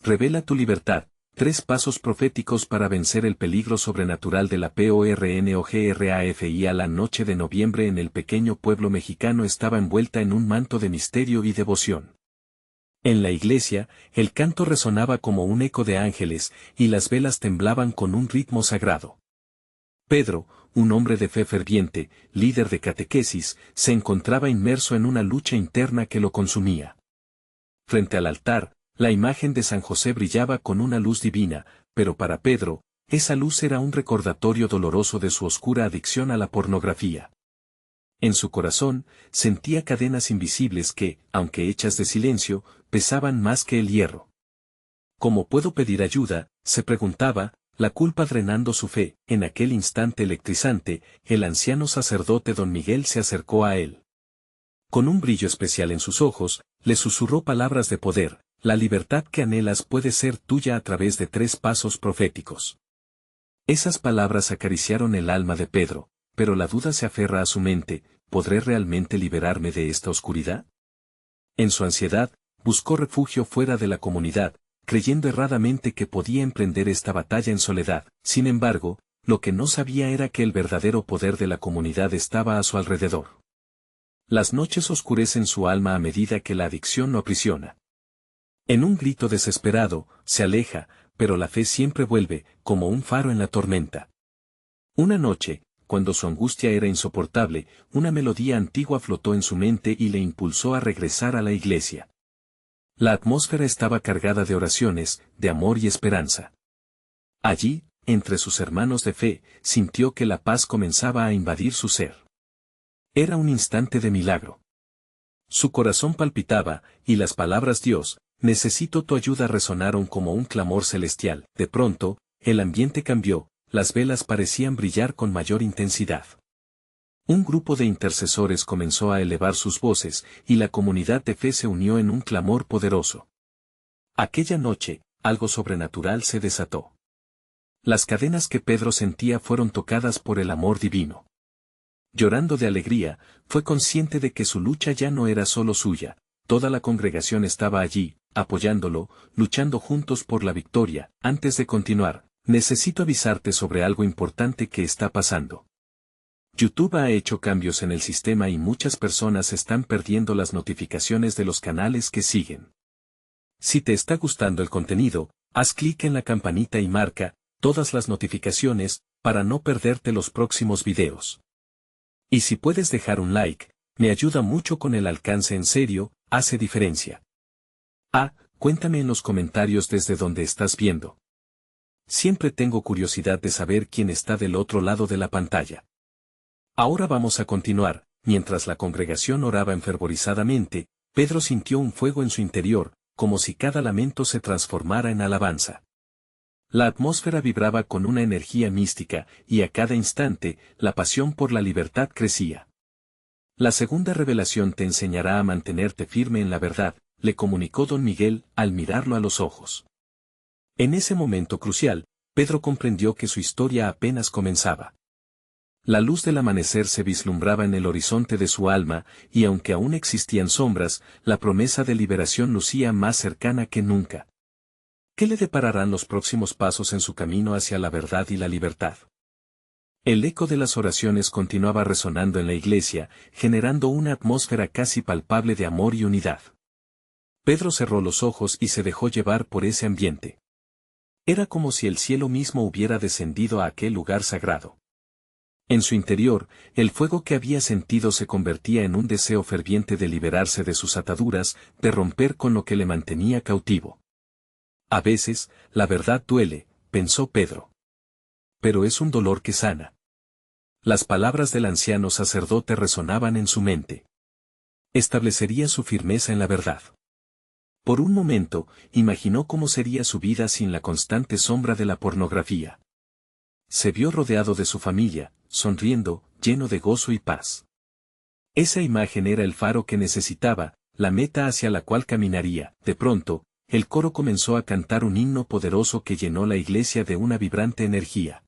Revela tu libertad. 3 pasos proféticos para vencer el peligro sobrenatural de la PORNOGRAFI. A la noche de noviembre en el pequeño pueblo mexicano estaba envuelta en un manto de misterio y devoción. En la iglesia, el canto resonaba como un eco de ángeles, y las velas temblaban con un ritmo sagrado. Pedro, un hombre de fe ferviente, líder de catequesis, se encontraba inmerso en una lucha interna que lo consumía. Frente al altar, la imagen de San José brillaba con una luz divina, pero para Pedro, esa luz era un recordatorio doloroso de su oscura adicción a la pornografía. En su corazón, sentía cadenas invisibles que, aunque hechas de silencio, pesaban más que el hierro. ¿Cómo puedo pedir ayuda?, se preguntaba, la culpa drenando su fe. En aquel instante electrizante, el anciano sacerdote don Miguel se acercó a él. Con un brillo especial en sus ojos, le susurró palabras de poder: la libertad que anhelas puede ser tuya a través de 3 pasos proféticos. Esas palabras acariciaron el alma de Pedro, pero la duda se aferra a su mente: ¿podré realmente liberarme de esta oscuridad? En su ansiedad, buscó refugio fuera de la comunidad, creyendo erradamente que podía emprender esta batalla en soledad. Sin embargo, lo que no sabía era que el verdadero poder de la comunidad estaba a su alrededor. Las noches oscurecen su alma a medida que la adicción lo aprisiona. En un grito desesperado, se aleja, pero la fe siempre vuelve, como un faro en la tormenta. Una noche, cuando su angustia era insoportable, una melodía antigua flotó en su mente y le impulsó a regresar a la iglesia. La atmósfera estaba cargada de oraciones, de amor y esperanza. Allí, entre sus hermanos de fe, sintió que la paz comenzaba a invadir su ser. Era un instante de milagro. Su corazón palpitaba, y las palabras «Dios, necesito tu ayuda» resonaron como un clamor celestial. De pronto, el ambiente cambió, las velas parecían brillar con mayor intensidad. Un grupo de intercesores comenzó a elevar sus voces, y la comunidad de fe se unió en un clamor poderoso. Aquella noche, algo sobrenatural se desató. Las cadenas que Pedro sentía fueron tocadas por el amor divino. Llorando de alegría, fue consciente de que su lucha ya no era solo suya, toda la congregación estaba allí, apoyándolo, luchando juntos por la victoria. Antes de continuar, necesito avisarte sobre algo importante que está pasando. YouTube ha hecho cambios en el sistema y muchas personas están perdiendo las notificaciones de los canales que siguen. Si te está gustando el contenido, haz clic en la campanita y marca todas las notificaciones para no perderte los próximos videos. Y si puedes dejar un like, me ayuda mucho con el alcance. En serio, hace diferencia. Cuéntame en los comentarios desde donde estás viendo. Siempre tengo curiosidad de saber quién está del otro lado de la pantalla. Ahora vamos a continuar. Mientras la congregación oraba enfervorizadamente, Pedro sintió un fuego en su interior, como si cada lamento se transformara en alabanza. La atmósfera vibraba con una energía mística, y a cada instante, la pasión por la libertad crecía. La segunda revelación te enseñará a mantenerte firme en la verdad, le comunicó don Miguel al mirarlo a los ojos. En ese momento crucial, Pedro comprendió que su historia apenas comenzaba. La luz del amanecer se vislumbraba en el horizonte de su alma, y aunque aún existían sombras, la promesa de liberación lucía más cercana que nunca. ¿Qué le depararán los próximos pasos en su camino hacia la verdad y la libertad? El eco de las oraciones continuaba resonando en la iglesia, generando una atmósfera casi palpable de amor y unidad. Pedro cerró los ojos y se dejó llevar por ese ambiente. Era como si el cielo mismo hubiera descendido a aquel lugar sagrado. En su interior, el fuego que había sentido se convertía en un deseo ferviente de liberarse de sus ataduras, de romper con lo que le mantenía cautivo. A veces, la verdad duele, pensó Pedro. Pero es un dolor que sana. Las palabras del anciano sacerdote resonaban en su mente. Establecería su firmeza en la verdad. Por un momento, imaginó cómo sería su vida sin la constante sombra de la pornografía. Se vio rodeado de su familia, sonriendo, lleno de gozo y paz. Esa imagen era el faro que necesitaba, la meta hacia la cual caminaría. De pronto, el coro comenzó a cantar un himno poderoso que llenó la iglesia de una vibrante energía.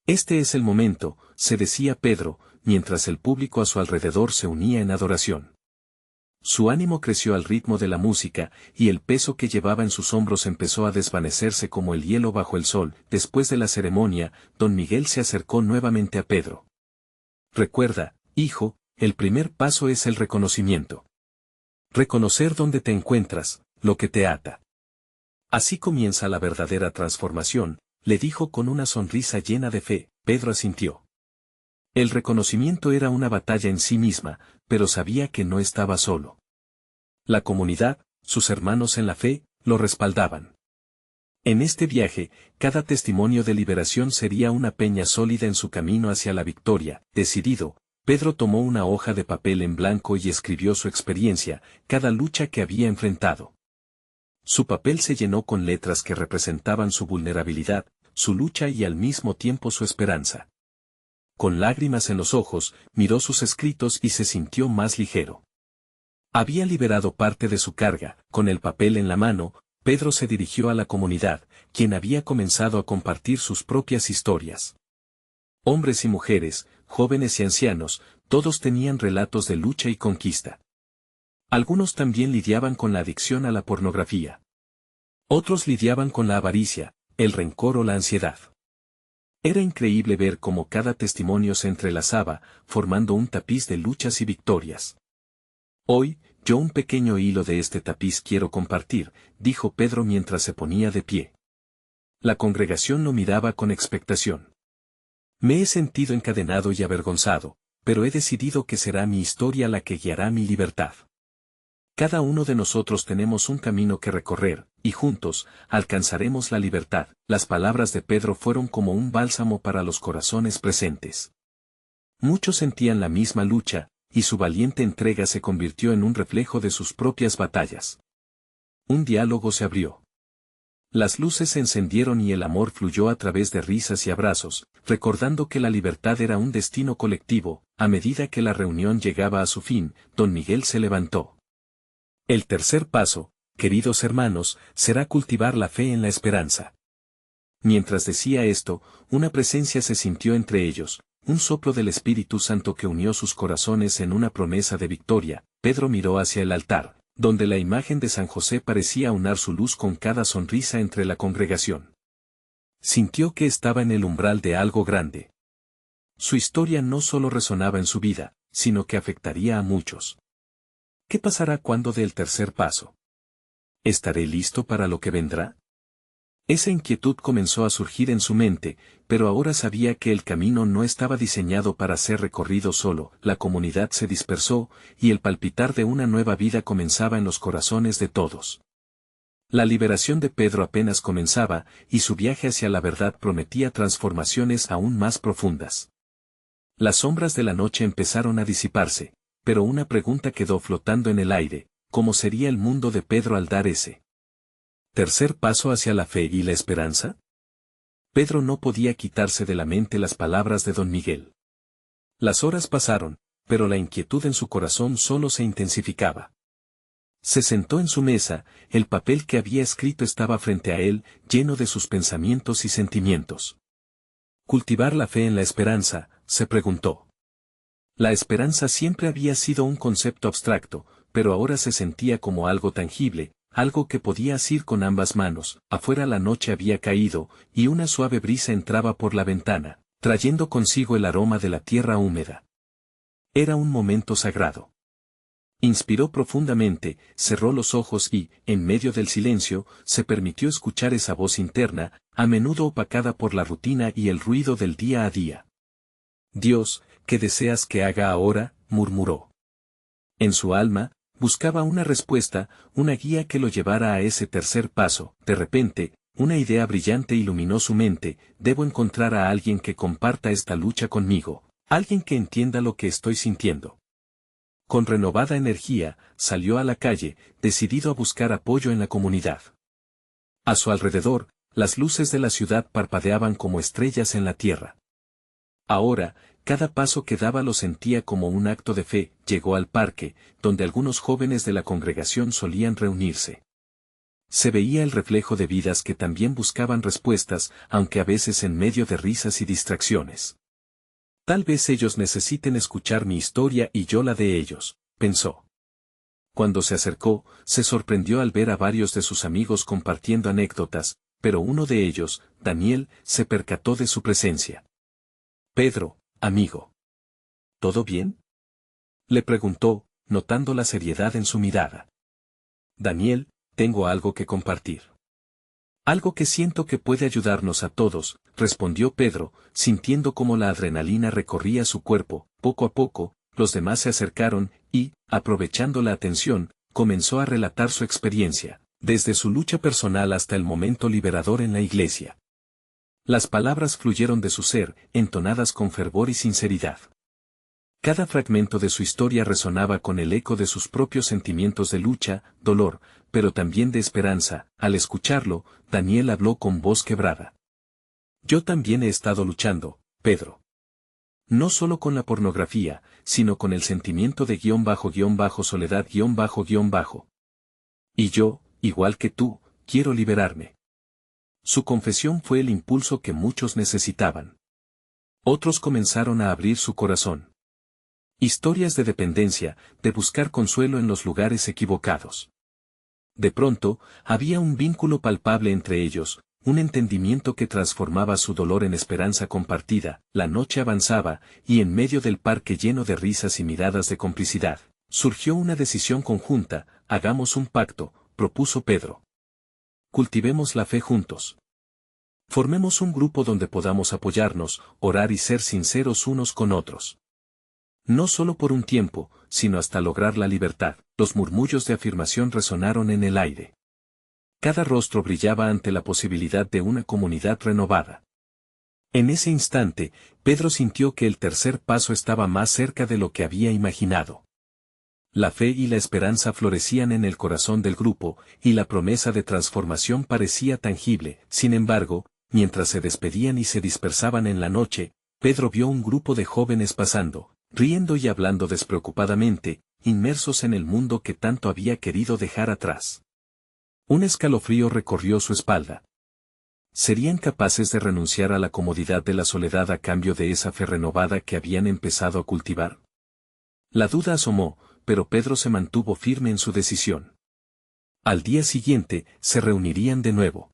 Este es el momento, se decía Pedro, mientras el público a su alrededor se unía en adoración. Su ánimo creció al ritmo de la música, y el peso que llevaba en sus hombros empezó a desvanecerse como el hielo bajo el sol. Después de la ceremonia, don Miguel se acercó nuevamente a Pedro. Recuerda, hijo, el primer paso es el reconocimiento. Reconocer dónde te encuentras, lo que te ata. Así comienza la verdadera transformación, le dijo con una sonrisa llena de fe. Pedro asintió. El reconocimiento era una batalla en sí misma, pero sabía que no estaba solo. La comunidad, sus hermanos en la fe, lo respaldaban. En este viaje, cada testimonio de liberación sería una peña sólida en su camino hacia la victoria. Decidido, Pedro tomó una hoja de papel en blanco y escribió su experiencia, cada lucha que había enfrentado. Su papel se llenó con letras que representaban su vulnerabilidad, su lucha y al mismo tiempo su esperanza. Con lágrimas en los ojos, miró sus escritos y se sintió más ligero. Había liberado parte de su carga. Con el papel en la mano, Pedro se dirigió a la comunidad, quien había comenzado a compartir sus propias historias. Hombres y mujeres, jóvenes y ancianos, todos tenían relatos de lucha y conquista. Algunos también lidiaban con la adicción a la pornografía. Otros lidiaban con la avaricia, el rencor o la ansiedad. Era increíble ver cómo cada testimonio se entrelazaba, formando un tapiz de luchas y victorias. Hoy, yo un pequeño hilo de este tapiz quiero compartir, dijo Pedro mientras se ponía de pie. La congregación lo miraba con expectación. Me he sentido encadenado y avergonzado, pero he decidido que será mi historia la que guiará mi libertad. Cada uno de nosotros tenemos un camino que recorrer, y juntos, alcanzaremos la libertad. Las palabras de Pedro fueron como un bálsamo para los corazones presentes. Muchos sentían la misma lucha, y su valiente entrega se convirtió en un reflejo de sus propias batallas. Un diálogo se abrió. Las luces se encendieron y el amor fluyó a través de risas y abrazos, recordando que la libertad era un destino colectivo. A medida que la reunión llegaba a su fin, don Miguel se levantó. El tercer paso, queridos hermanos, será cultivar la fe en la esperanza. Mientras decía esto, una presencia se sintió entre ellos, un soplo del Espíritu Santo que unió sus corazones en una promesa de victoria. Pedro miró hacia el altar, donde la imagen de San José parecía aunar su luz con cada sonrisa entre la congregación. Sintió que estaba en el umbral de algo grande. Su historia no solo resonaba en su vida, sino que afectaría a muchos. ¿Qué pasará cuando dé el tercer paso? ¿Estaré listo para lo que vendrá? Esa inquietud comenzó a surgir en su mente, pero ahora sabía que el camino no estaba diseñado para ser recorrido solo. La comunidad se dispersó, y el palpitar de una nueva vida comenzaba en los corazones de todos. La liberación de Pedro apenas comenzaba, y su viaje hacia la verdad prometía transformaciones aún más profundas. Las sombras de la noche empezaron a disiparse, pero una pregunta quedó flotando en el aire: ¿cómo sería el mundo de Pedro al dar ese tercer paso hacia la fe y la esperanza? Pedro no podía quitarse de la mente las palabras de don Miguel. Las horas pasaron, pero la inquietud en su corazón solo se intensificaba. Se sentó en su mesa, el papel que había escrito estaba frente a él, lleno de sus pensamientos y sentimientos. ¿Cultivar la fe en la esperanza?, se preguntó. La esperanza siempre había sido un concepto abstracto, pero ahora se sentía como algo tangible, algo que podía asir con ambas manos. Afuera la noche había caído, y una suave brisa entraba por la ventana, trayendo consigo el aroma de la tierra húmeda. Era un momento sagrado. Inspiró profundamente, cerró los ojos y, en medio del silencio, se permitió escuchar esa voz interna, a menudo opacada por la rutina y el ruido del día a día. Dios, ¿qué deseas que haga ahora?, murmuró. En su alma, buscaba una respuesta, una guía que lo llevara a ese tercer paso. De repente, una idea brillante iluminó su mente: debo encontrar a alguien que comparta esta lucha conmigo, alguien que entienda lo que estoy sintiendo. Con renovada energía, salió a la calle, decidido a buscar apoyo en la comunidad. A su alrededor, las luces de la ciudad parpadeaban como estrellas en la tierra. Ahora, cada paso que daba lo sentía como un acto de fe. Llegó al parque, donde algunos jóvenes de la congregación solían reunirse. Se veía el reflejo de vidas que también buscaban respuestas, aunque a veces en medio de risas y distracciones. Tal vez ellos necesiten escuchar mi historia y yo la de ellos, pensó. Cuando se acercó, se sorprendió al ver a varios de sus amigos compartiendo anécdotas, pero uno de ellos, Daniel, se percató de su presencia. «Pedro, amigo. ¿Todo bien?», le preguntó, notando la seriedad en su mirada. «Daniel, tengo algo que compartir». «Algo que siento que puede ayudarnos a todos», respondió Pedro, sintiendo como la adrenalina recorría su cuerpo. Poco a poco, los demás se acercaron, y, aprovechando la atención, comenzó a relatar su experiencia, desde su lucha personal hasta el momento liberador en la iglesia. Las palabras fluyeron de su ser, entonadas con fervor y sinceridad. Cada fragmento de su historia resonaba con el eco de sus propios sentimientos de lucha, dolor, pero también de esperanza. Al escucharlo, Daniel habló con voz quebrada. «Yo también he estado luchando, Pedro. No solo con la pornografía, sino con el sentimiento de _soledad _. Y yo, igual que tú, quiero liberarme». Su confesión fue el impulso que muchos necesitaban. Otros comenzaron a abrir su corazón. Historias de dependencia, de buscar consuelo en los lugares equivocados. De pronto, había un vínculo palpable entre ellos, un entendimiento que transformaba su dolor en esperanza compartida. La noche avanzaba, y en medio del parque lleno de risas y miradas de complicidad, surgió una decisión conjunta. «Hagamos un pacto», propuso Pedro. «Cultivemos la fe juntos. Formemos un grupo donde podamos apoyarnos, orar y ser sinceros unos con otros. No solo por un tiempo, sino hasta lograr la libertad». Los murmullos de afirmación resonaron en el aire. Cada rostro brillaba ante la posibilidad de una comunidad renovada. En ese instante, Pedro sintió que el tercer paso estaba más cerca de lo que había imaginado. La fe y la esperanza florecían en el corazón del grupo, y la promesa de transformación parecía tangible. Sin embargo, mientras se despedían y se dispersaban en la noche, Pedro vio un grupo de jóvenes pasando, riendo y hablando despreocupadamente, inmersos en el mundo que tanto había querido dejar atrás. Un escalofrío recorrió su espalda. ¿Serían capaces de renunciar a la comodidad de la soledad a cambio de esa fe renovada que habían empezado a cultivar? La duda asomó, pero Pedro se mantuvo firme en su decisión. Al día siguiente, se reunirían de nuevo.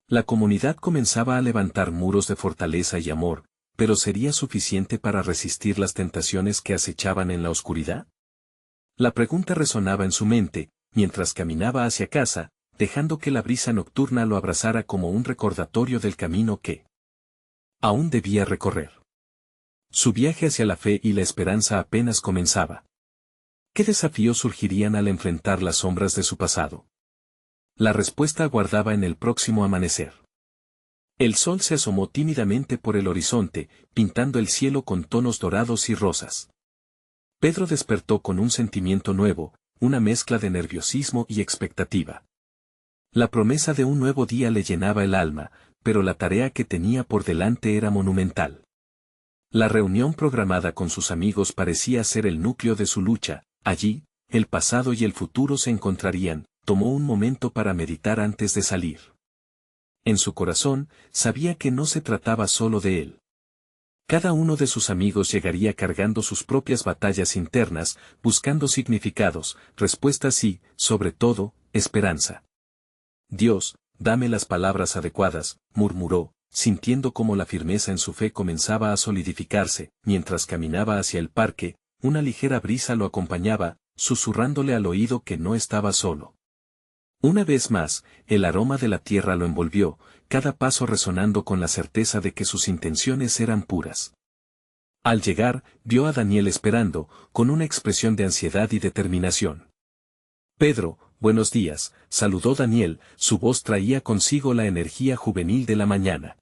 La comunidad comenzaba a levantar muros de fortaleza y amor, pero ¿sería suficiente para resistir las tentaciones que acechaban en la oscuridad? La pregunta resonaba en su mente, mientras caminaba hacia casa, dejando que la brisa nocturna lo abrazara como un recordatorio del camino que aún debía recorrer. Su viaje hacia la fe y la esperanza apenas comenzaba. ¿Qué desafíos surgirían al enfrentar las sombras de su pasado? La respuesta aguardaba en el próximo amanecer. El sol se asomó tímidamente por el horizonte, pintando el cielo con tonos dorados y rosas. Pedro despertó con un sentimiento nuevo, una mezcla de nerviosismo y expectativa. La promesa de un nuevo día le llenaba el alma, pero la tarea que tenía por delante era monumental. La reunión programada con sus amigos parecía ser el núcleo de su lucha. Allí, el pasado y el futuro se encontrarían. Tomó un momento para meditar antes de salir. En su corazón, sabía que no se trataba solo de él. Cada uno de sus amigos llegaría cargando sus propias batallas internas, buscando significados, respuestas y, sobre todo, esperanza. «Dios, dame las palabras adecuadas», murmuró, sintiendo cómo la firmeza en su fe comenzaba a solidificarse. Mientras caminaba hacia el parque, una ligera brisa lo acompañaba, susurrándole al oído que no estaba solo. Una vez más, el aroma de la tierra lo envolvió, cada paso resonando con la certeza de que sus intenciones eran puras. Al llegar, vio a Daniel esperando, con una expresión de ansiedad y determinación. «Pedro, buenos días», saludó Daniel, su voz traía consigo la energía juvenil de la mañana.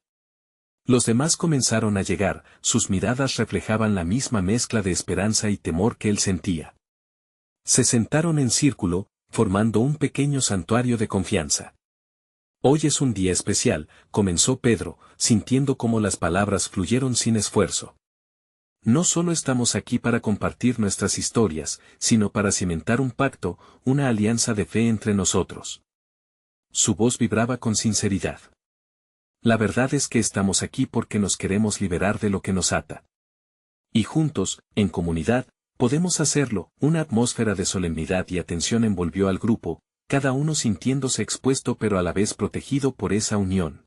Los demás comenzaron a llegar, sus miradas reflejaban la misma mezcla de esperanza y temor que él sentía. Se sentaron en círculo, formando un pequeño santuario de confianza. «Hoy es un día especial», comenzó Pedro, sintiendo cómo las palabras fluyeron sin esfuerzo. «No solo estamos aquí para compartir nuestras historias, sino para cimentar un pacto, una alianza de fe entre nosotros». Su voz vibraba con sinceridad. «La verdad es que estamos aquí porque nos queremos liberar de lo que nos ata. Y juntos, en comunidad, Podemos hacerlo. Una atmósfera de solemnidad y atención envolvió al grupo, cada uno sintiéndose expuesto pero a la vez protegido por esa unión.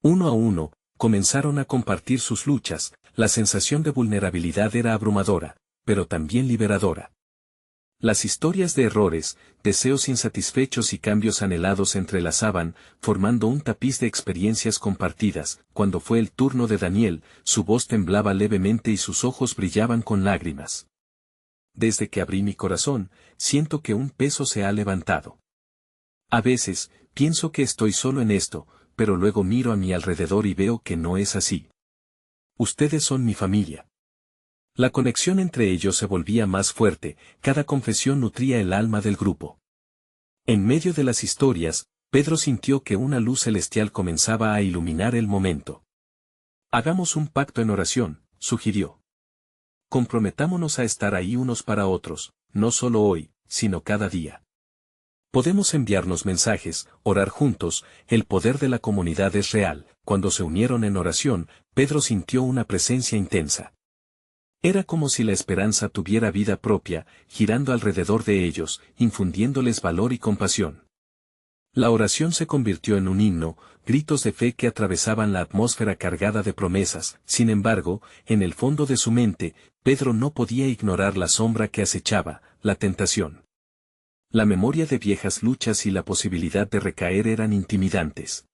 Uno a uno, comenzaron a compartir sus luchas, la sensación de vulnerabilidad era abrumadora, pero también liberadora. Las historias de errores, deseos insatisfechos y cambios anhelados se entrelazaban, formando un tapiz de experiencias compartidas. Cuando fue el turno de Daniel, su voz temblaba levemente y sus ojos brillaban con lágrimas. Desde que abrí mi corazón, siento que un peso se ha levantado. A veces, pienso que estoy solo en esto, pero luego miro a mi alrededor y veo que no es así. Ustedes son mi familia. La conexión entre ellos se volvía más fuerte, cada confesión nutría el alma del grupo. En medio de las historias, Pedro sintió que una luz celestial comenzaba a iluminar el momento. Hagamos un pacto en oración, sugirió. Comprometámonos a estar ahí unos para otros, no solo hoy, sino cada día. Podemos enviarnos mensajes, orar juntos, el poder de la comunidad es real. Cuando se unieron en oración, Pedro sintió una presencia intensa. Era como si la esperanza tuviera vida propia, girando alrededor de ellos, infundiéndoles valor y compasión. La oración se convirtió en un himno, gritos de fe que atravesaban la atmósfera cargada de promesas. Sin embargo, en el fondo de su mente, Pedro no podía ignorar la sombra que acechaba, la tentación. La memoria de viejas luchas y la posibilidad de recaer eran intimidantes.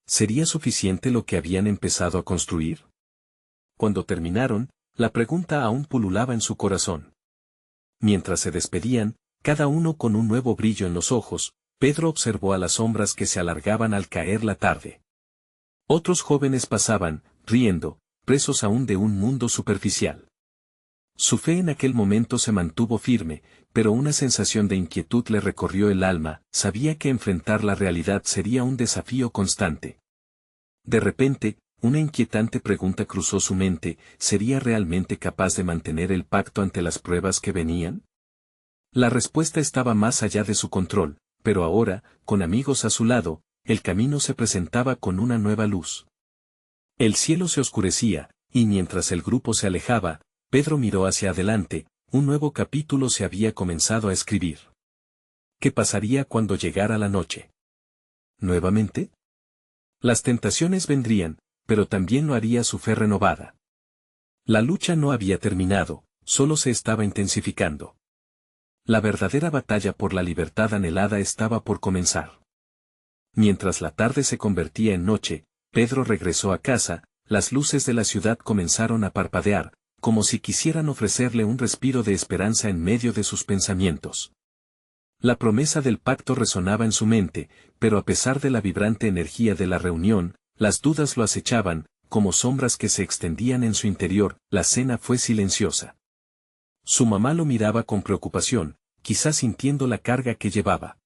¿Sería suficiente lo que habían empezado a construir? Cuando terminaron, la pregunta aún pululaba en su corazón. Mientras se despedían, cada uno con un nuevo brillo en los ojos, Pedro observó a las sombras que se alargaban al caer la tarde. Otros jóvenes pasaban, riendo, presos aún de un mundo superficial. Su fe en aquel momento se mantuvo firme, pero una sensación de inquietud le recorrió el alma, sabía que enfrentar la realidad sería un desafío constante. De repente, una inquietante pregunta cruzó su mente, ¿sería realmente capaz de mantener el pacto ante las pruebas que venían? La respuesta estaba más allá de su control, pero ahora, con amigos a su lado, el camino se presentaba con una nueva luz. El cielo se oscurecía, y mientras el grupo se alejaba, Pedro miró hacia adelante, un nuevo capítulo se había comenzado a escribir. ¿Qué pasaría cuando llegara la noche? ¿Nuevamente? Las tentaciones vendrían, pero también lo haría su fe renovada. La lucha no había terminado, solo se estaba intensificando. La verdadera batalla por la libertad anhelada estaba por comenzar. Mientras la tarde se convertía en noche, Pedro regresó a casa, las luces de la ciudad comenzaron a parpadear, como si quisieran ofrecerle un respiro de esperanza en medio de sus pensamientos. La promesa del pacto resonaba en su mente, pero a pesar de la vibrante energía de la reunión, las dudas lo acechaban, como sombras que se extendían en su interior. La cena fue silenciosa. Su mamá lo miraba con preocupación, quizás sintiendo la carga que llevaba.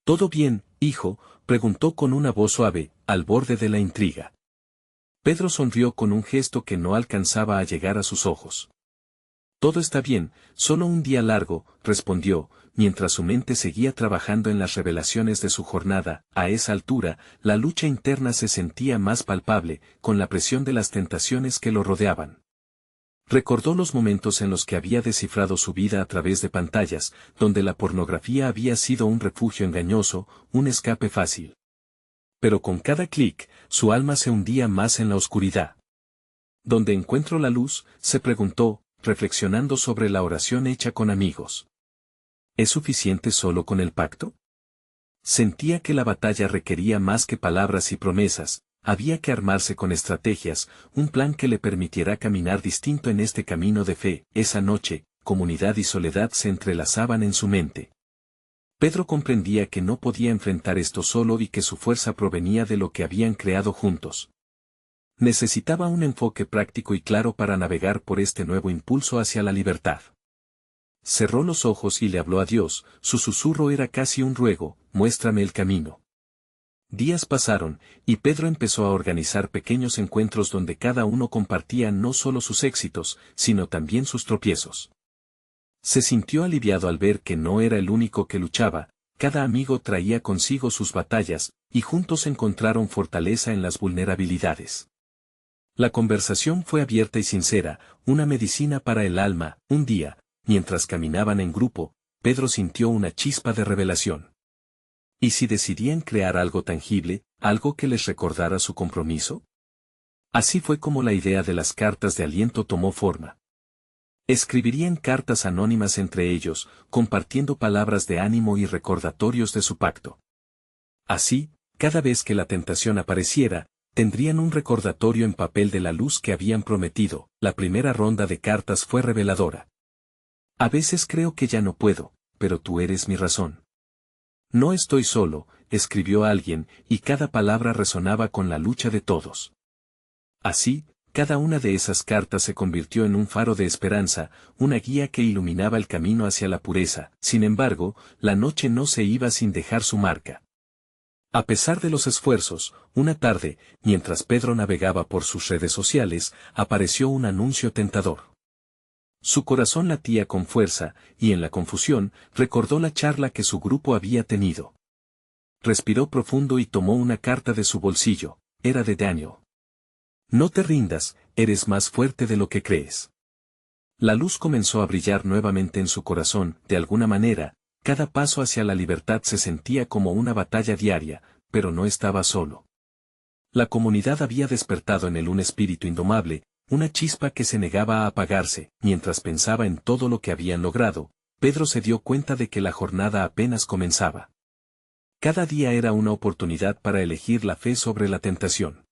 ¿Todo bien, hijo?, preguntó con una voz suave, al borde de la intriga. Pedro sonrió con un gesto que no alcanzaba a llegar a sus ojos. Todo está bien, solo un día largo, respondió, mientras su mente seguía trabajando en las revelaciones de su jornada. A esa altura, la lucha interna se sentía más palpable, con la presión de las tentaciones que lo rodeaban. Recordó los momentos en los que había descifrado su vida a través de pantallas, donde la pornografía había sido un refugio engañoso, un escape fácil. Pero con cada clic, su alma se hundía más en la oscuridad. ¿Dónde encuentro la luz?, se preguntó, reflexionando sobre la oración hecha con amigos. ¿Es suficiente solo con el pacto? Sentía que la batalla requería más que palabras y promesas, había que armarse con estrategias, un plan que le permitiera caminar distinto en este camino de fe. Esa noche, comunidad y soledad se entrelazaban en su mente. Pedro comprendía que no podía enfrentar esto solo y que su fuerza provenía de lo que habían creado juntos. Necesitaba un enfoque práctico y claro para navegar por este nuevo impulso hacia la libertad. Cerró los ojos y le habló a Dios, su susurro era casi un ruego, muéstrame el camino. Días pasaron, y Pedro empezó a organizar pequeños encuentros donde cada uno compartía no solo sus éxitos, sino también sus tropiezos. Se sintió aliviado al ver que no era el único que luchaba, cada amigo traía consigo sus batallas, y juntos encontraron fortaleza en las vulnerabilidades. La conversación fue abierta y sincera, una medicina para el alma. Un día, mientras caminaban en grupo, Pedro sintió una chispa de revelación. ¿Y si decidían crear algo tangible, algo que les recordara su compromiso? Así fue como la idea de las cartas de aliento tomó forma. Escribirían cartas anónimas entre ellos, compartiendo palabras de ánimo y recordatorios de su pacto. Así, cada vez que la tentación apareciera, tendrían un recordatorio en papel de la luz que habían prometido. La primera ronda de cartas fue reveladora. A veces creo que ya no puedo, pero tú eres mi razón. No estoy solo, escribió alguien, y cada palabra resonaba con la lucha de todos. Así, cada una de esas cartas se convirtió en un faro de esperanza, una guía que iluminaba el camino hacia la pureza. Sin embargo, la noche no se iba sin dejar su marca. A pesar de los esfuerzos, una tarde, mientras Pedro navegaba por sus redes sociales, apareció un anuncio tentador. Su corazón latía con fuerza, y en la confusión, recordó la charla que su grupo había tenido. Respiró profundo y tomó una carta de su bolsillo. Era de Daniel. No te rindas, eres más fuerte de lo que crees. La luz comenzó a brillar nuevamente en su corazón. De alguna manera, cada paso hacia la libertad se sentía como una batalla diaria, pero no estaba solo. La comunidad había despertado en él un espíritu indomable, una chispa que se negaba a apagarse. Mientras pensaba en todo lo que habían logrado, Pedro se dio cuenta de que la jornada apenas comenzaba. Cada día era una oportunidad para elegir la fe sobre la tentación.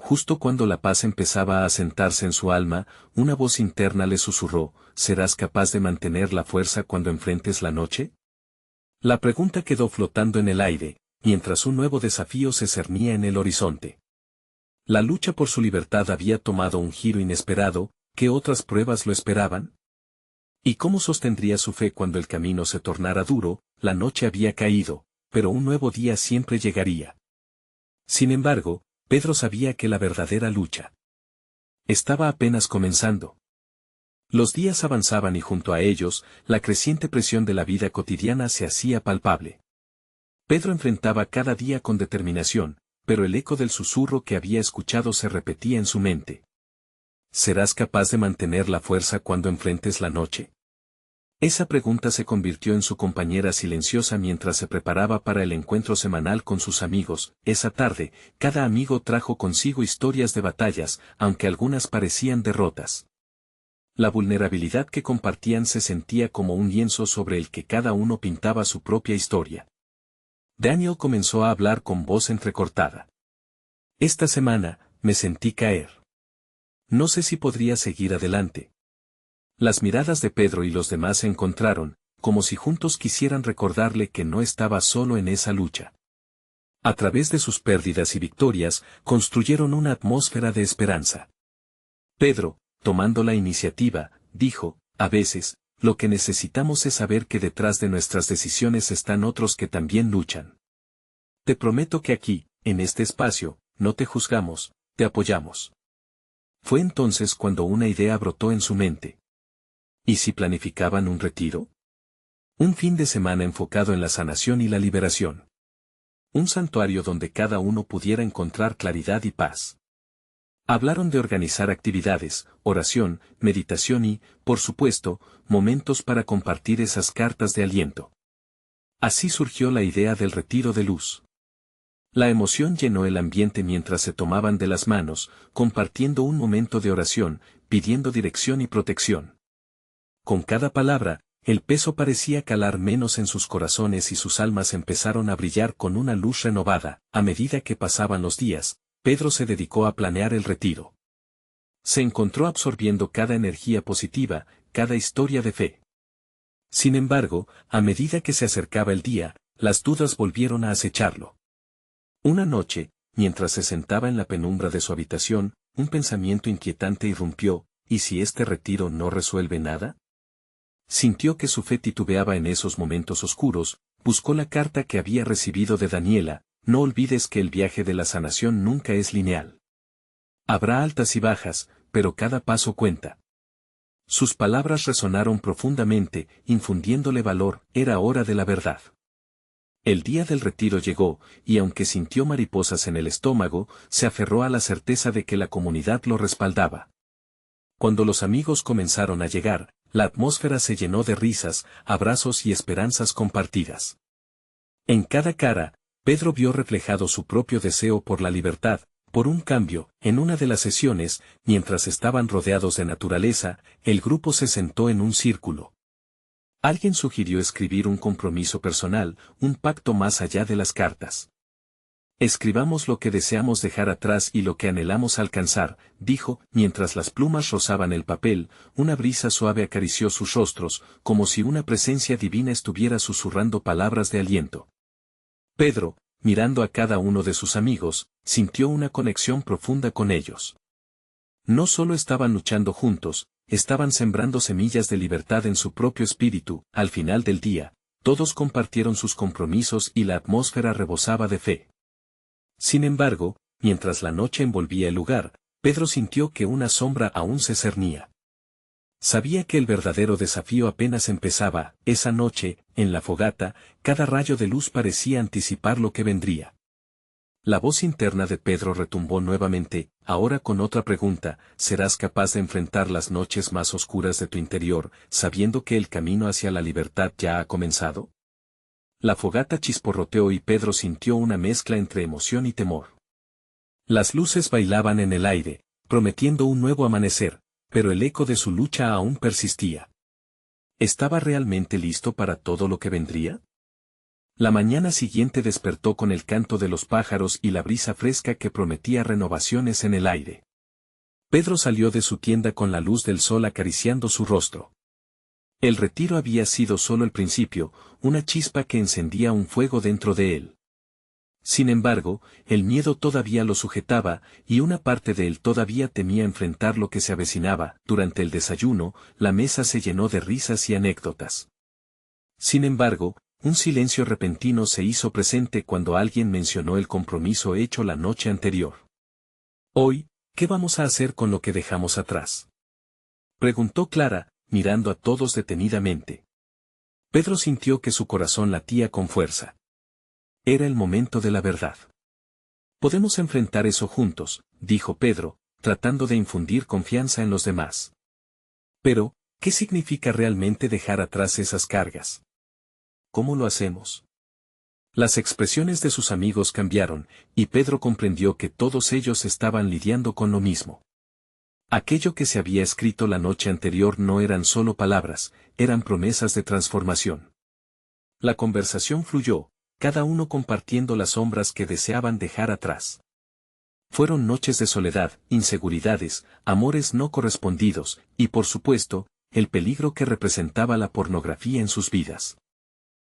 Justo cuando la paz empezaba a asentarse en su alma, una voz interna le susurró: ¿serás capaz de mantener la fuerza cuando enfrentes la noche? La pregunta quedó flotando en el aire, mientras un nuevo desafío se cernía en el horizonte. La lucha por su libertad había tomado un giro inesperado. ¿Qué otras pruebas lo esperaban? ¿Y cómo sostendría su fe cuando el camino se tornara duro? La noche había caído, pero un nuevo día siempre llegaría. Sin embargo, Pedro sabía que la verdadera lucha estaba apenas comenzando. Los días avanzaban y junto a ellos, la creciente presión de la vida cotidiana se hacía palpable. Pedro enfrentaba cada día con determinación, pero el eco del susurro que había escuchado se repetía en su mente. ¿Serás capaz de mantener la fuerza cuando enfrentes la noche? Esa pregunta se convirtió en su compañera silenciosa mientras se preparaba para el encuentro semanal con sus amigos. Esa tarde, cada amigo trajo consigo historias de batallas, aunque algunas parecían derrotas. La vulnerabilidad que compartían se sentía como un lienzo sobre el que cada uno pintaba su propia historia. Daniel comenzó a hablar con voz entrecortada. Esta semana, me sentí caer. No sé si podría seguir adelante. Las miradas de Pedro y los demás se encontraron, como si juntos quisieran recordarle que no estaba solo en esa lucha. A través de sus pérdidas y victorias, construyeron una atmósfera de esperanza. Pedro, tomando la iniciativa, dijo: a veces, lo que necesitamos es saber que detrás de nuestras decisiones están otros que también luchan. Te prometo que aquí, en este espacio, no te juzgamos, te apoyamos. Fue entonces cuando una idea brotó en su mente. ¿Y si planificaban un retiro? Un fin de semana enfocado en la sanación y la liberación. Un santuario donde cada uno pudiera encontrar claridad y paz. Hablaron de organizar actividades, oración, meditación y, por supuesto, momentos para compartir esas cartas de aliento. Así surgió la idea del retiro de luz. La emoción llenó el ambiente mientras se tomaban de las manos, compartiendo un momento de oración, pidiendo dirección y protección. Con cada palabra, el peso parecía calar menos en sus corazones y sus almas empezaron a brillar con una luz renovada. A medida que pasaban los días, Pedro se dedicó a planear el retiro. Se encontró absorbiendo cada energía positiva, cada historia de fe. Sin embargo, a medida que se acercaba el día, las dudas volvieron a acecharlo. Una noche, mientras se sentaba en la penumbra de su habitación, un pensamiento inquietante irrumpió: ¿y si este retiro no resuelve nada? Sintió que su fe titubeaba en esos momentos oscuros. Buscó la carta que había recibido de Daniela: no olvides que el viaje de la sanación nunca es lineal. Habrá altas y bajas, pero cada paso cuenta. Sus palabras resonaron profundamente, infundiéndole valor. Era hora de la verdad. El día del retiro llegó, y aunque sintió mariposas en el estómago, se aferró a la certeza de que la comunidad lo respaldaba. Cuando los amigos comenzaron a llegar, la atmósfera se llenó de risas, abrazos y esperanzas compartidas. En cada cara, Pedro vio reflejado su propio deseo por la libertad, por un cambio. En una de las sesiones, mientras estaban rodeados de naturaleza, el grupo se sentó en un círculo. Alguien sugirió escribir un compromiso personal, un pacto más allá de las cartas. Escribamos lo que deseamos dejar atrás y lo que anhelamos alcanzar, dijo, mientras las plumas rozaban el papel, una brisa suave acarició sus rostros, como si una presencia divina estuviera susurrando palabras de aliento. Pedro, mirando a cada uno de sus amigos, sintió una conexión profunda con ellos. No solo estaban luchando juntos, estaban sembrando semillas de libertad en su propio espíritu. Al final del día, todos compartieron sus compromisos y la atmósfera rebosaba de fe. Sin embargo, mientras la noche envolvía el lugar, Pedro sintió que una sombra aún se cernía. Sabía que el verdadero desafío apenas empezaba. Esa noche, en la fogata, cada rayo de luz parecía anticipar lo que vendría. La voz interna de Pedro retumbó nuevamente, ahora con otra pregunta: ¿serás capaz de enfrentar las noches más oscuras de tu interior, sabiendo que el camino hacia la libertad ya ha comenzado? La fogata chisporroteó y Pedro sintió una mezcla entre emoción y temor. Las luces bailaban en el aire, prometiendo un nuevo amanecer, pero el eco de su lucha aún persistía. ¿Estaba realmente listo para todo lo que vendría? La mañana siguiente despertó con el canto de los pájaros y la brisa fresca que prometía renovaciones en el aire. Pedro salió de su tienda con la luz del sol acariciando su rostro. El retiro había sido solo el principio, una chispa que encendía un fuego dentro de él. Sin embargo, el miedo todavía lo sujetaba, y una parte de él todavía temía enfrentar lo que se avecinaba. Durante el desayuno, la mesa se llenó de risas y anécdotas. Sin embargo, un silencio repentino se hizo presente cuando alguien mencionó el compromiso hecho la noche anterior. Hoy, ¿qué vamos a hacer con lo que dejamos atrás?, preguntó Clara, mirando a todos detenidamente. Pedro sintió que su corazón latía con fuerza. Era el momento de la verdad. Podemos enfrentar eso juntos, dijo Pedro, tratando de infundir confianza en los demás. Pero, ¿qué significa realmente dejar atrás esas cargas? ¿Cómo lo hacemos? Las expresiones de sus amigos cambiaron, y Pedro comprendió que todos ellos estaban lidiando con lo mismo. Aquello que se había escrito la noche anterior no eran solo palabras, eran promesas de transformación. La conversación fluyó, cada uno compartiendo las sombras que deseaban dejar atrás. Fueron noches de soledad, inseguridades, amores no correspondidos, y por supuesto, el peligro que representaba la pornografía en sus vidas.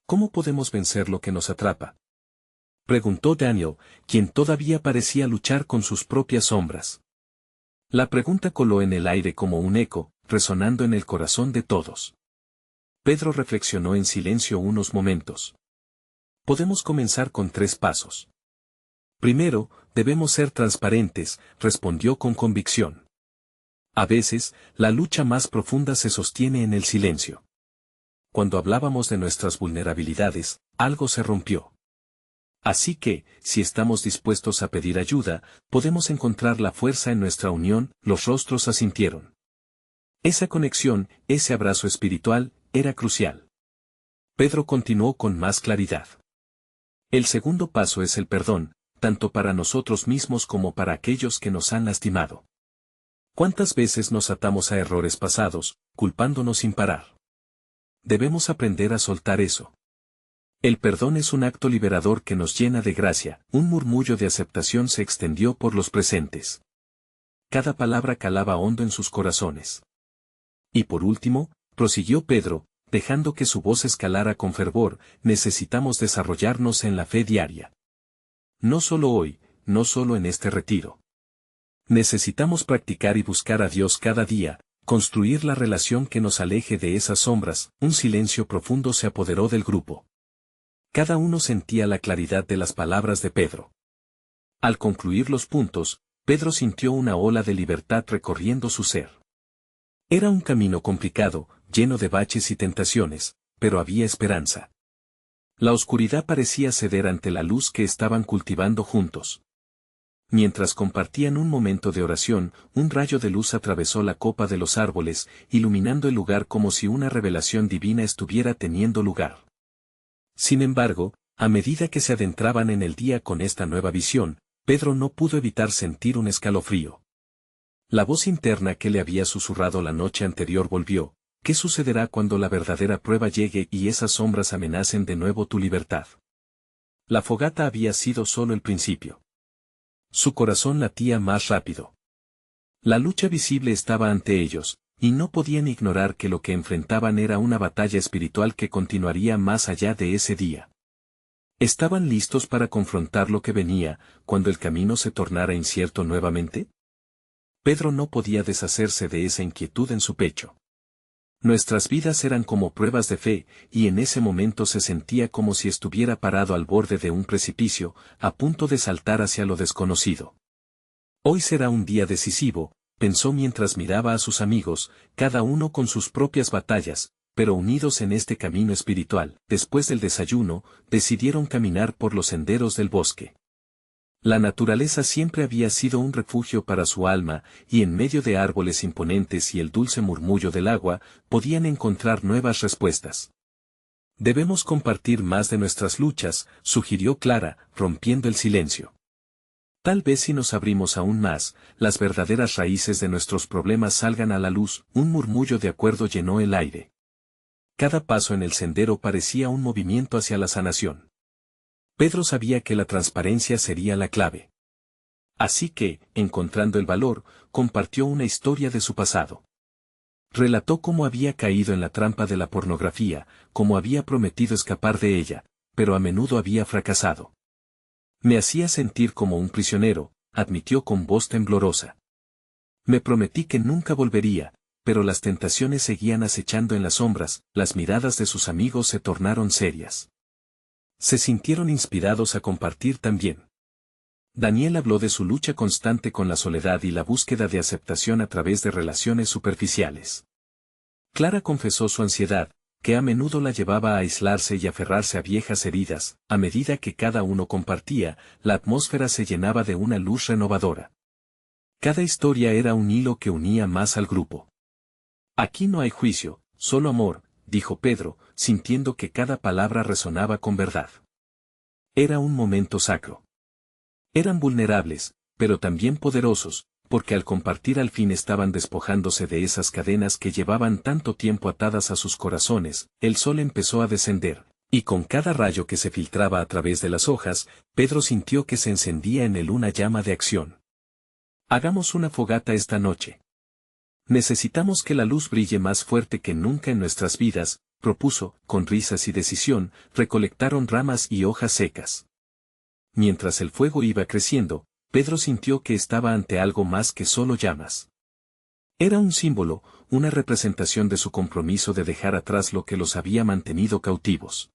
¿Cómo podemos vencer lo que nos atrapa?, preguntó Daniel, quien todavía parecía luchar con sus propias sombras. La pregunta coló en el aire como un eco, resonando en el corazón de todos. Pedro reflexionó en silencio unos momentos. Podemos comenzar con 3 pasos. Primero, debemos ser transparentes, respondió con convicción. A veces, la lucha más profunda se sostiene en el silencio. Cuando hablábamos de nuestras vulnerabilidades, algo se rompió. Así que, si estamos dispuestos a pedir ayuda, podemos encontrar la fuerza en nuestra unión. Los rostros asintieron. Esa conexión, ese abrazo espiritual, era crucial. Pedro continuó con más claridad. El segundo paso es el perdón, tanto para nosotros mismos como para aquellos que nos han lastimado. ¿Cuántas veces nos atamos a errores pasados, culpándonos sin parar? Debemos aprender a soltar eso. El perdón es un acto liberador que nos llena de gracia. Un murmullo de aceptación se extendió por los presentes. Cada palabra calaba hondo en sus corazones. Y por último, prosiguió Pedro, dejando que su voz escalara con fervor, necesitamos desarrollarnos en la fe diaria. No solo hoy, no solo en este retiro. Necesitamos practicar y buscar a Dios cada día, construir la relación que nos aleje de esas sombras. Un silencio profundo se apoderó del grupo. Cada uno sentía la claridad de las palabras de Pedro. Al concluir los puntos, Pedro sintió una ola de libertad recorriendo su ser. Era un camino complicado, lleno de baches y tentaciones, pero había esperanza. La oscuridad parecía ceder ante la luz que estaban cultivando juntos. Mientras compartían un momento de oración, un rayo de luz atravesó la copa de los árboles, iluminando el lugar como si una revelación divina estuviera teniendo lugar. Sin embargo, a medida que se adentraban en el día con esta nueva visión, Pedro no pudo evitar sentir un escalofrío. La voz interna que le había susurrado la noche anterior volvió. ¿Qué sucederá cuando la verdadera prueba llegue y esas sombras amenacen de nuevo tu libertad? La fogata había sido solo el principio. Su corazón latía más rápido. La lucha visible estaba ante ellos, y no podían ignorar que lo que enfrentaban era una batalla espiritual que continuaría más allá de ese día. ¿Estaban listos para confrontar lo que venía, cuando el camino se tornara incierto nuevamente? Pedro no podía deshacerse de esa inquietud en su pecho. Nuestras vidas eran como pruebas de fe, y en ese momento se sentía como si estuviera parado al borde de un precipicio, a punto de saltar hacia lo desconocido. Hoy será un día decisivo, pensó mientras miraba a sus amigos, cada uno con sus propias batallas, pero unidos en este camino espiritual. Después del desayuno, decidieron caminar por los senderos del bosque. La naturaleza siempre había sido un refugio para su alma, y en medio de árboles imponentes y el dulce murmullo del agua, podían encontrar nuevas respuestas. Debemos compartir más de nuestras luchas, sugirió Clara, rompiendo el silencio. Tal vez si nos abrimos aún más, las verdaderas raíces de nuestros problemas salgan a la luz. Un murmullo de acuerdo llenó el aire. Cada paso en el sendero parecía un movimiento hacia la sanación. Pedro sabía que la transparencia sería la clave. Así que, encontrando el valor, compartió una historia de su pasado. Relató cómo había caído en la trampa de la pornografía, cómo había prometido escapar de ella, pero a menudo había fracasado. Me hacía sentir como un prisionero, admitió con voz temblorosa. Me prometí que nunca volvería, pero las tentaciones seguían acechando en las sombras. Las miradas de sus amigos se tornaron serias. Se sintieron inspirados a compartir también. Daniel habló de su lucha constante con la soledad y la búsqueda de aceptación a través de relaciones superficiales. Clara confesó su ansiedad, que a menudo la llevaba a aislarse y aferrarse a viejas heridas. A medida que cada uno compartía, la atmósfera se llenaba de una luz renovadora. Cada historia era un hilo que unía más al grupo. Aquí no hay juicio, solo amor, dijo Pedro, sintiendo que cada palabra resonaba con verdad. Era un momento sacro. Eran vulnerables, pero también poderosos, porque al compartir al fin estaban despojándose de esas cadenas que llevaban tanto tiempo atadas a sus corazones. El sol empezó a descender, y con cada rayo que se filtraba a través de las hojas, Pedro sintió que se encendía en él una llama de acción. Hagamos una fogata esta noche. Necesitamos que la luz brille más fuerte que nunca en nuestras vidas, propuso. Con risas y decisión, recolectaron ramas y hojas secas. Mientras el fuego iba creciendo, Pedro sintió que estaba ante algo más que solo llamas. Era un símbolo, una representación de su compromiso de dejar atrás lo que los había mantenido cautivos.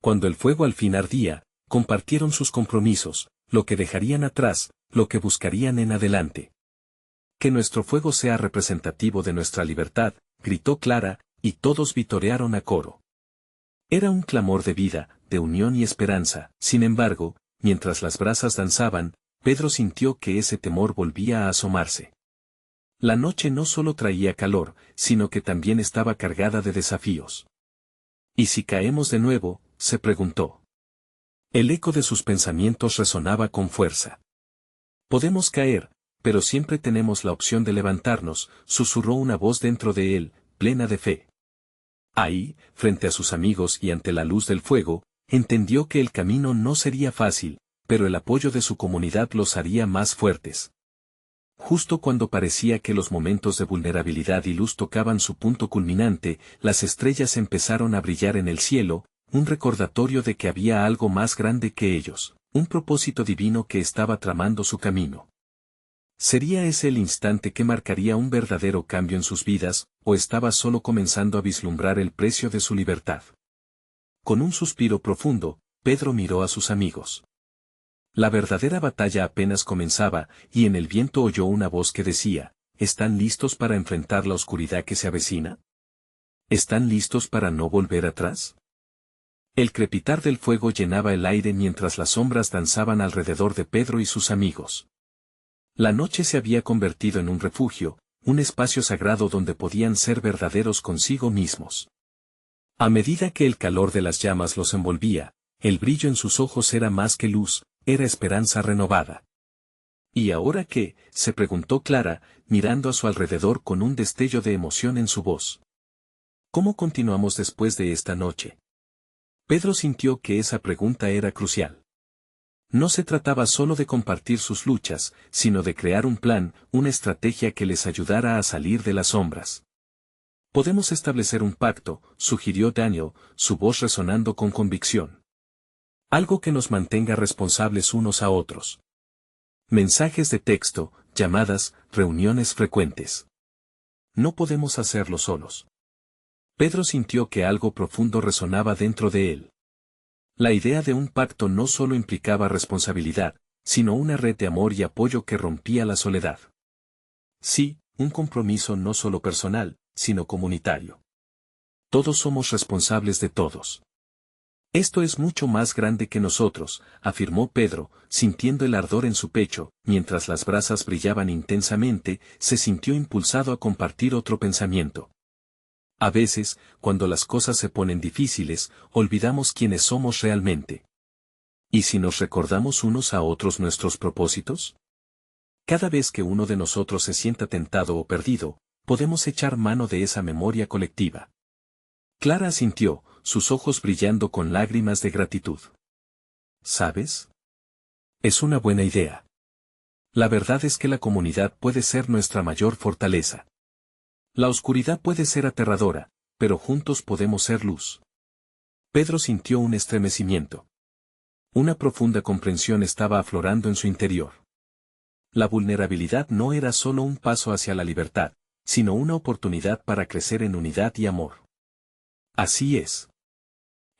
Cuando el fuego al fin ardía, compartieron sus compromisos, lo que dejarían atrás, lo que buscarían en adelante. Que nuestro fuego sea representativo de nuestra libertad, gritó Clara, y todos vitorearon a coro. Era un clamor de vida, de unión y esperanza. Sin embargo, mientras las brasas danzaban, Pedro sintió que ese temor volvía a asomarse. La noche no solo traía calor, sino que también estaba cargada de desafíos. ¿Y si caemos de nuevo?, se preguntó. El eco de sus pensamientos resonaba con fuerza. Podemos caer, pero siempre tenemos la opción de levantarnos, susurró una voz dentro de él, plena de fe. Ahí, frente a sus amigos y ante la luz del fuego, entendió que el camino no sería fácil, pero el apoyo de su comunidad los haría más fuertes. Justo cuando parecía que los momentos de vulnerabilidad y luz tocaban su punto culminante, las estrellas empezaron a brillar en el cielo, un recordatorio de que había algo más grande que ellos, un propósito divino que estaba tramando su camino. ¿Sería ese el instante que marcaría un verdadero cambio en sus vidas, o estaba solo comenzando a vislumbrar el precio de su libertad? Con un suspiro profundo, Pedro miró a sus amigos. La verdadera batalla apenas comenzaba, y en el viento oyó una voz que decía, ¿están listos para enfrentar la oscuridad que se avecina? ¿Están listos para no volver atrás? El crepitar del fuego llenaba el aire mientras las sombras danzaban alrededor de Pedro y sus amigos. La noche se había convertido en un refugio, un espacio sagrado donde podían ser verdaderos consigo mismos. A medida que el calor de las llamas los envolvía, el brillo en sus ojos era más que luz, era esperanza renovada. ¿Y ahora qué?, se preguntó Clara, mirando a su alrededor con un destello de emoción en su voz. ¿Cómo continuamos después de esta noche? Pedro sintió que esa pregunta era crucial. No se trataba solo de compartir sus luchas, sino de crear un plan, una estrategia que les ayudara a salir de las sombras. Podemos establecer un pacto, sugirió Daniel, su voz resonando con convicción. Algo que nos mantenga responsables unos a otros. Mensajes de texto, llamadas, reuniones frecuentes. No podemos hacerlo solos. Pedro sintió que algo profundo resonaba dentro de él. La idea de un pacto no solo implicaba responsabilidad, sino una red de amor y apoyo que rompía la soledad. Sí, un compromiso no solo personal, sino comunitario. Todos somos responsables de todos. Esto es mucho más grande que nosotros, afirmó Pedro, sintiendo el ardor en su pecho, mientras las brasas brillaban intensamente, se sintió impulsado a compartir otro pensamiento. A veces, cuando las cosas se ponen difíciles, olvidamos quiénes somos realmente. ¿Y si nos recordamos unos a otros nuestros propósitos? Cada vez que uno de nosotros se sienta tentado o perdido, podemos echar mano de esa memoria colectiva. Clara asintió, sus ojos brillando con lágrimas de gratitud. ¿Sabes? Es una buena idea. La verdad es que la comunidad puede ser nuestra mayor fortaleza. La oscuridad puede ser aterradora, pero juntos podemos ser luz. Pedro sintió un estremecimiento. Una profunda comprensión estaba aflorando en su interior. La vulnerabilidad no era solo un paso hacia la libertad, sino una oportunidad para crecer en unidad y amor. Así es.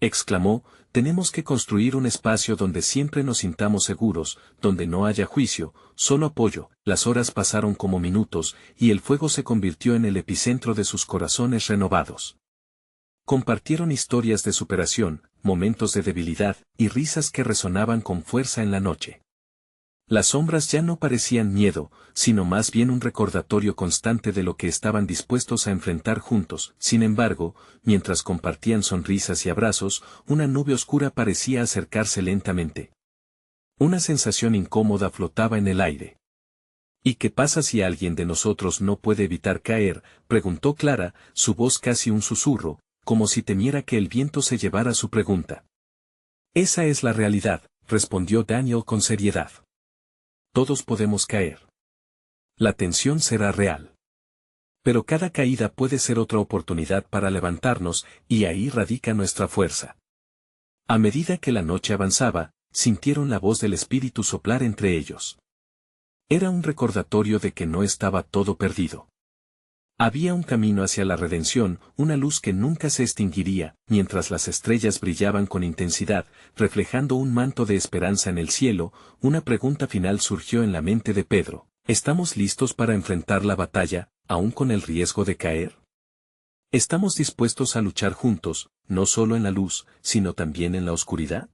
Exclamó, tenemos que construir un espacio donde siempre nos sintamos seguros, donde no haya juicio, solo apoyo. Las horas pasaron como minutos, y el fuego se convirtió en el epicentro de sus corazones renovados. Compartieron historias de superación, momentos de debilidad, y risas que resonaban con fuerza en la noche. Las sombras ya no parecían miedo, sino más bien un recordatorio constante de lo que estaban dispuestos a enfrentar juntos. Sin embargo, mientras compartían sonrisas y abrazos, una nube oscura parecía acercarse lentamente. Una sensación incómoda flotaba en el aire. ¿Y qué pasa si alguien de nosotros no puede evitar caer?, preguntó Clara, su voz casi un susurro, como si temiera que el viento se llevara su pregunta. Esa es la realidad, respondió Daniel con seriedad. Todos podemos caer. La tensión será real. Pero cada caída puede ser otra oportunidad para levantarnos, y ahí radica nuestra fuerza. A medida que la noche avanzaba, sintieron la voz del Espíritu soplar entre ellos. Era un recordatorio de que no estaba todo perdido. Había un camino hacia la redención, una luz que nunca se extinguiría, mientras las estrellas brillaban con intensidad, reflejando un manto de esperanza en el cielo. Una pregunta final surgió en la mente de Pedro: ¿estamos listos para enfrentar la batalla, aún con el riesgo de caer? ¿Estamos dispuestos a luchar juntos, no solo en la luz, sino también en la oscuridad?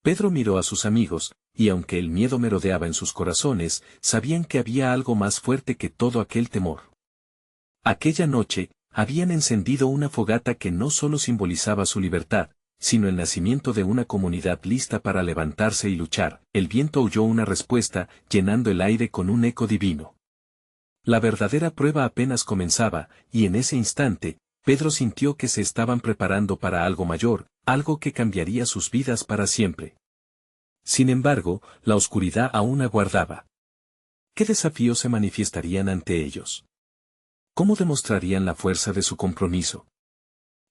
Pedro miró a sus amigos, y aunque el miedo merodeaba en sus corazones, sabían que había algo más fuerte que todo aquel temor. Aquella noche, habían encendido una fogata que no solo simbolizaba su libertad, sino el nacimiento de una comunidad lista para levantarse y luchar. El viento oyó una respuesta, llenando el aire con un eco divino. La verdadera prueba apenas comenzaba, y en ese instante, Pedro sintió que se estaban preparando para algo mayor, algo que cambiaría sus vidas para siempre. Sin embargo, la oscuridad aún aguardaba. ¿Qué desafíos se manifestarían ante ellos? ¿Cómo demostrarían la fuerza de su compromiso?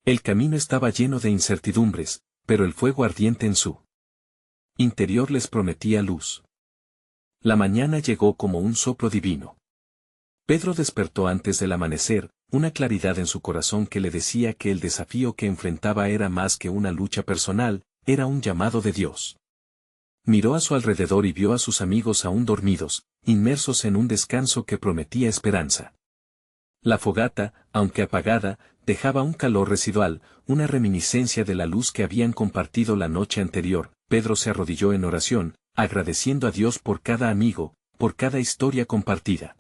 El camino estaba lleno de incertidumbres, pero el fuego ardiente en su interior les prometía luz. La mañana llegó como un soplo divino. Pedro despertó antes del amanecer, una claridad en su corazón que le decía que el desafío que enfrentaba era más que una lucha personal, era un llamado de Dios. Miró a su alrededor y vio a sus amigos aún dormidos, inmersos en un descanso que prometía esperanza. La fogata, aunque apagada, dejaba un calor residual, una reminiscencia de la luz que habían compartido la noche anterior. Pedro se arrodilló en oración, agradeciendo a Dios por cada amigo, por cada historia compartida.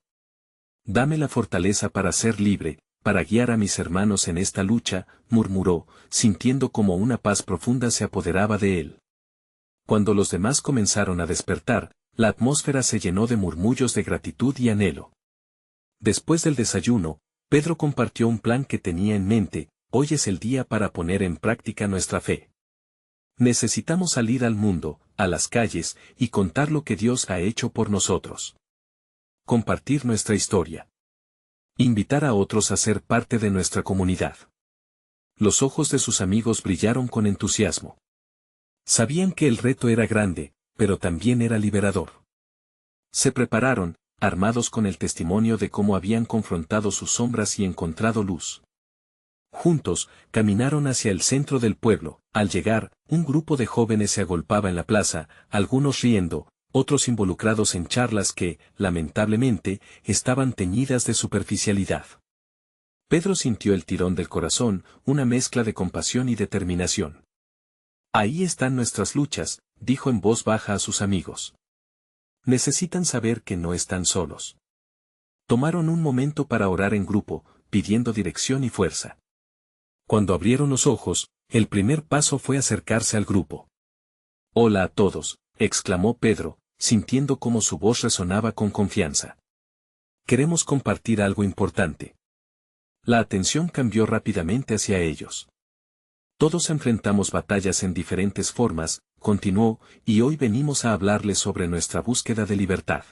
Dame la fortaleza para ser libre, para guiar a mis hermanos en esta lucha, murmuró, sintiendo como una paz profunda se apoderaba de él. Cuando los demás comenzaron a despertar, la atmósfera se llenó de murmullos de gratitud y anhelo. Después del desayuno, Pedro compartió un plan que tenía en mente: hoy es el día para poner en práctica nuestra fe. Necesitamos salir al mundo, a las calles, y contar lo que Dios ha hecho por nosotros. Compartir nuestra historia. Invitar a otros a ser parte de nuestra comunidad. Los ojos de sus amigos brillaron con entusiasmo. Sabían que el reto era grande, pero también era liberador. Se prepararon, armados con el testimonio de cómo habían confrontado sus sombras y encontrado luz. Juntos, caminaron hacia el centro del pueblo. Al llegar, un grupo de jóvenes se agolpaba en la plaza, algunos riendo, otros involucrados en charlas que, lamentablemente, estaban teñidas de superficialidad. Pedro sintió el tirón del corazón, una mezcla de compasión y determinación. Ahí están nuestras luchas, dijo en voz baja a sus amigos. Necesitan saber que no están solos. Tomaron un momento para orar en grupo, pidiendo dirección y fuerza. Cuando abrieron los ojos, el primer paso fue acercarse al grupo. «Hola a todos», exclamó Pedro, sintiendo cómo su voz resonaba con confianza. «Queremos compartir algo importante». La atención cambió rápidamente hacia ellos. «Todos enfrentamos batallas en diferentes formas», continuó, «y hoy venimos a hablarles sobre nuestra búsqueda de libertad.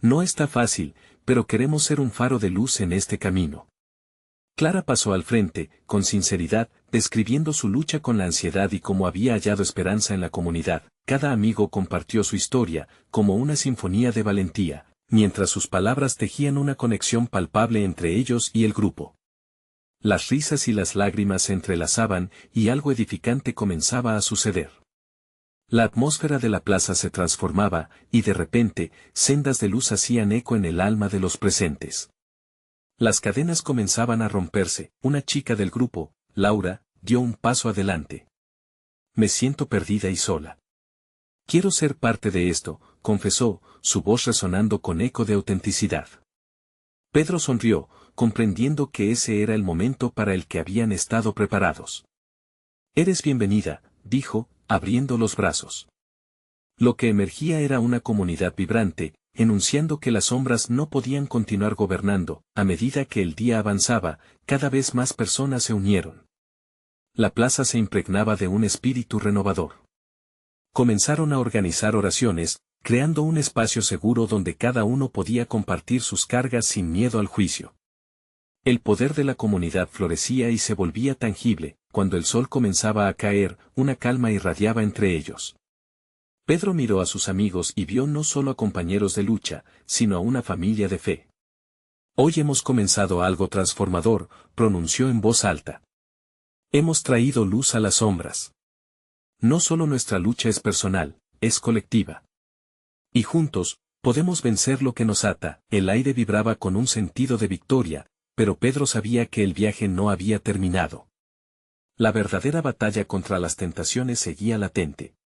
No está fácil, pero queremos ser un faro de luz en este camino». Clara pasó al frente, con sinceridad, describiendo su lucha con la ansiedad y cómo había hallado esperanza en la comunidad. Cada amigo compartió su historia, como una sinfonía de valentía, mientras sus palabras tejían una conexión palpable entre ellos y el grupo. Las risas y las lágrimas se entrelazaban, y algo edificante comenzaba a suceder. La atmósfera de la plaza se transformaba, y de repente, sendas de luz hacían eco en el alma de los presentes. Las cadenas comenzaban a romperse. Una chica del grupo, Laura, dio un paso adelante. «Me siento perdida y sola. Quiero ser parte de esto», confesó, su voz resonando con eco de autenticidad. Pedro sonrió, comprendiendo que ese era el momento para el que habían estado preparados. «Eres bienvenida», dijo, abriendo los brazos. Lo que emergía era una comunidad vibrante, enunciando que las sombras no podían continuar gobernando. A medida que el día avanzaba, cada vez más personas se unieron. La plaza se impregnaba de un espíritu renovador. Comenzaron a organizar oraciones, creando un espacio seguro donde cada uno podía compartir sus cargas sin miedo al juicio. El poder de la comunidad florecía y se volvía tangible. Cuando el sol comenzaba a caer, una calma irradiaba entre ellos. Pedro miró a sus amigos y vio no solo a compañeros de lucha, sino a una familia de fe. «Hoy hemos comenzado algo transformador», pronunció en voz alta. «Hemos traído luz a las sombras. No solo nuestra lucha es personal, es colectiva. Y juntos, podemos vencer lo que nos ata». El aire vibraba con un sentido de victoria, pero Pedro sabía que el viaje no había terminado. La verdadera batalla contra las tentaciones seguía latente.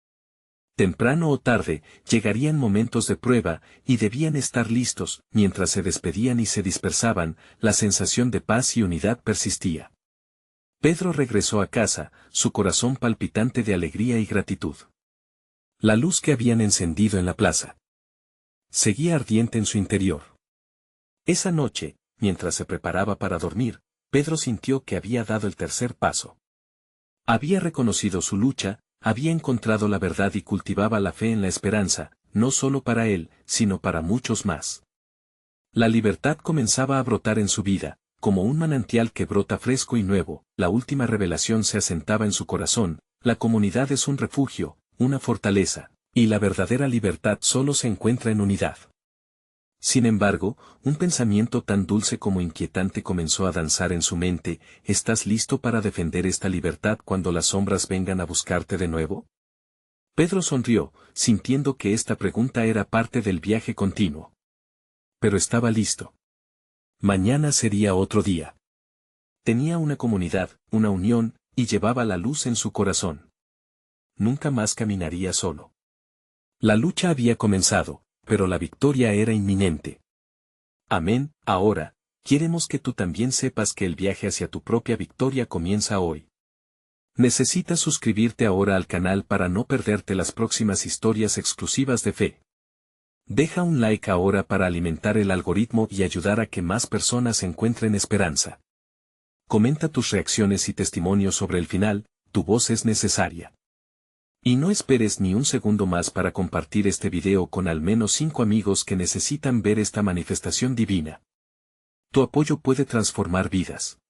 Temprano o tarde, llegarían momentos de prueba, y debían estar listos. Mientras se despedían y se dispersaban, la sensación de paz y unidad persistía. Pedro regresó a casa, su corazón palpitante de alegría y gratitud. La luz que habían encendido en la plaza seguía ardiente en su interior. Esa noche, mientras se preparaba para dormir, Pedro sintió que había dado el tercer paso. Había reconocido su lucha, había encontrado la verdad y cultivaba la fe en la esperanza, no solo para él, sino para muchos más. La libertad comenzaba a brotar en su vida, como un manantial que brota fresco y nuevo. La última revelación se asentaba en su corazón: la comunidad es un refugio, una fortaleza, y la verdadera libertad solo se encuentra en unidad. Sin embargo, un pensamiento tan dulce como inquietante comenzó a danzar en su mente: ¿estás listo para defender esta libertad cuando las sombras vengan a buscarte de nuevo? Pedro sonrió, sintiendo que esta pregunta era parte del viaje continuo. Pero estaba listo. Mañana sería otro día. Tenía una comunidad, una unión, y llevaba la luz en su corazón. Nunca más caminaría solo. La lucha había comenzado, pero la victoria era inminente. Amén. Ahora, queremos que tú también sepas que el viaje hacia tu propia victoria comienza hoy. Necesitas suscribirte ahora al canal para no perderte las próximas historias exclusivas de fe. Deja un like ahora para alimentar el algoritmo y ayudar a que más personas encuentren esperanza. Comenta tus reacciones y testimonios sobre el final, tu voz es necesaria. Y no esperes ni un segundo más para compartir este video con al menos 5 amigos que necesitan ver esta manifestación divina. Tu apoyo puede transformar vidas.